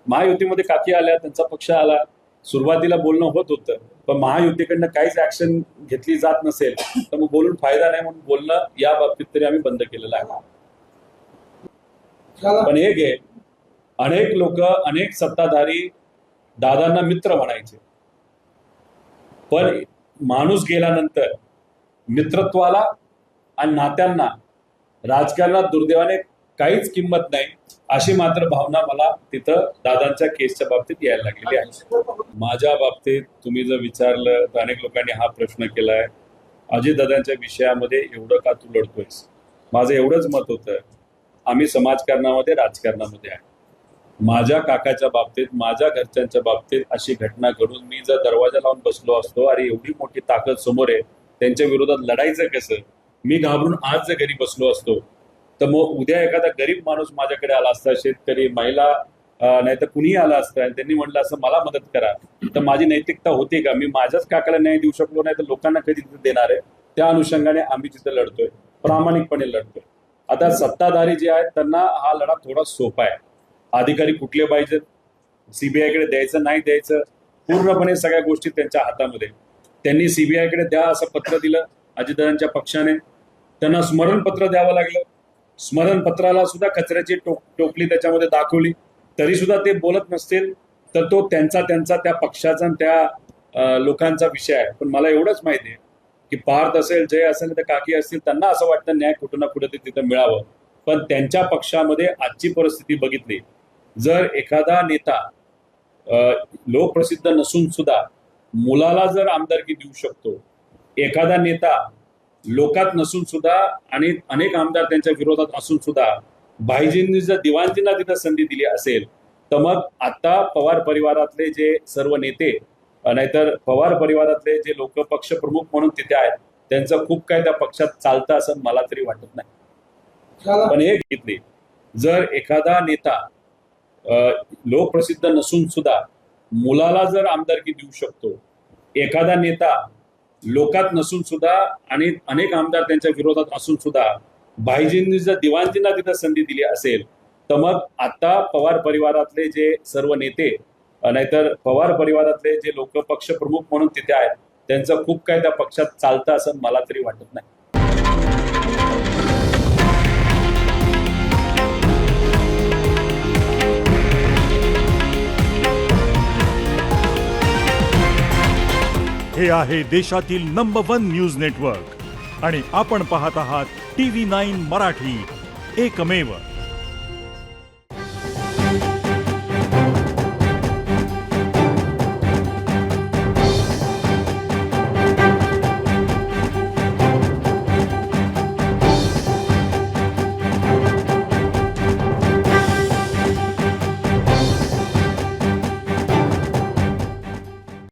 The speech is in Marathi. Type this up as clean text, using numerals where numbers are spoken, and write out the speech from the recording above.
महायुतीमध्ये काकी आल्या, त्यांचा पक्ष आला, सुरुवातीला बोलणं होत होतं, पण महायुतीकडनं काहीच ऍक्शन घेतली जात नसेल तर मग बोलून फायदा नाही, म्हणून बोलणं या बाबतीत तरी आम्ही बंद केलेलं आहे. पण एक आहे, अनेक लोक, अनेक सत्ताधारी दादांना मित्र म्हणायचे, पण माणूस गेल्यानंतर मित्रत्वाला आणि नात्यांना राजकारणात दुर्दैवाने काहीच किंमत नाही, अशी मात्र भावना मला तिथं दादांच्या केसच्या बाबतीत यायला लागलेली आहे. माझ्या बाबतीत तुम्ही जर विचारलं तर अनेक लोकांनी हा प्रश्न केलाय, अजितदादांच्या विषयामध्ये एवढं का तू लढतोयस? माझं एवढंच मत होतं, आम्ही समाजकारणामध्ये, राजकारणामध्ये आहे. माझ्या काकाच्या बाबतीत, माझ्या घरच्यांच्या बाबतीत अशी घटना घडून मी जर दरवाजा लावून बसलो असतो, अरे एवढी मोठी ताकद समोर आहे, त्यांच्या विरोधात लढायचं कसं, मी घाबरून आज जर घरी बसलो असतो तर मग उद्या एखादा गरीब माणूस माझ्याकडे आला असता, शेतकरी, महिला, नाही तर कुणीही आला असतं आणि त्यांनी म्हटलं असं मला मदत करा, तर माझी नैतिकता होती का? मी माझ्याच काकाला न्याय देऊ शकलो नाही तर लोकांना कधी तिथे देणार आहे? त्या अनुषंगाने आम्ही तिथे लढतोय, प्रामाणिकपणे लढतोय. आता सत्ताधारी जे आहेत त्यांना हा लढा थोडा सोपा आहे. अधिकारी कुठले पाहिजेत, सीबीआयकडे द्यायचं नाही द्यायचं, पूर्णपणे सगळ्या गोष्टी त्यांच्या हातामध्ये. त्यांनी सीबीआयकडे द्या असं पत्र दिलं अजितदादांच्या पक्षाने, त्यांना स्मरणपत्र द्यावं लागलं. स्मरणपत्राला सुद्धा कचऱ्याची टोपली त्याच्यामध्ये दाखवली, तरी सुद्धा ते बोलत नसतील तर तो त्यांचा त्या पक्षाचा त्या लोकांचा विषय आहे. पण मला एवढंच माहिती आहे की पार्थ असेल, जय असेल, तर काकी असतील, त्यांना असं वाटतं न्याय कुठं ना कुठं तिथं मिळावं. पण त्यांच्या पक्षामध्ये आजची परिस्थिती बघितली, जर एखादा नेता लोकप्रसिद्ध नसून सुद्धा मुलाला जर आमदारकी देऊ शकतो, एखादा नेता लोकात नसून सुद्धा आणि अनेक आमदार त्यांच्या विरोधात असून सुद्धा भाईजींनी जर दिवाणजींना तिथं संधी दिली असेल, तर मग आता पवार परिवारातले जे सर्व नेते, नाहीतर पवार परिवारातले जे लोक पक्ष प्रमुख म्हणून तिथे आहेत, त्यांचं खूप काय त्या पक्षात चालतं असं मला तरी वाटत नाही. पण हे घेतली, जर एखादा नेता लोकप्रसिद्ध नसून सुद्धा मुलाला जर आमदारकी देऊ शकतो, एखादा नेता लोकात नसून सुद्धा आणि अनेक आमदार त्यांच्या विरोधात असून सुद्धा भाईजींनी जर दिवाणजींना तिथं संधी दिली असेल, तर मग आता पवार परिवारातले जे सर्व नेते, नाहीतर पवार परिवारातले जे लोक पक्ष प्रमुख म्हणून तिथे आहेत, त्यांचं खूप काय त्या पक्षात चालतं असं मला तरी वाटत नाही. हे आहे देशातील नंबर 1 न्यूज नेटवर्क आणि आपण पाहत आहात TV9 मराठी, एकमेव.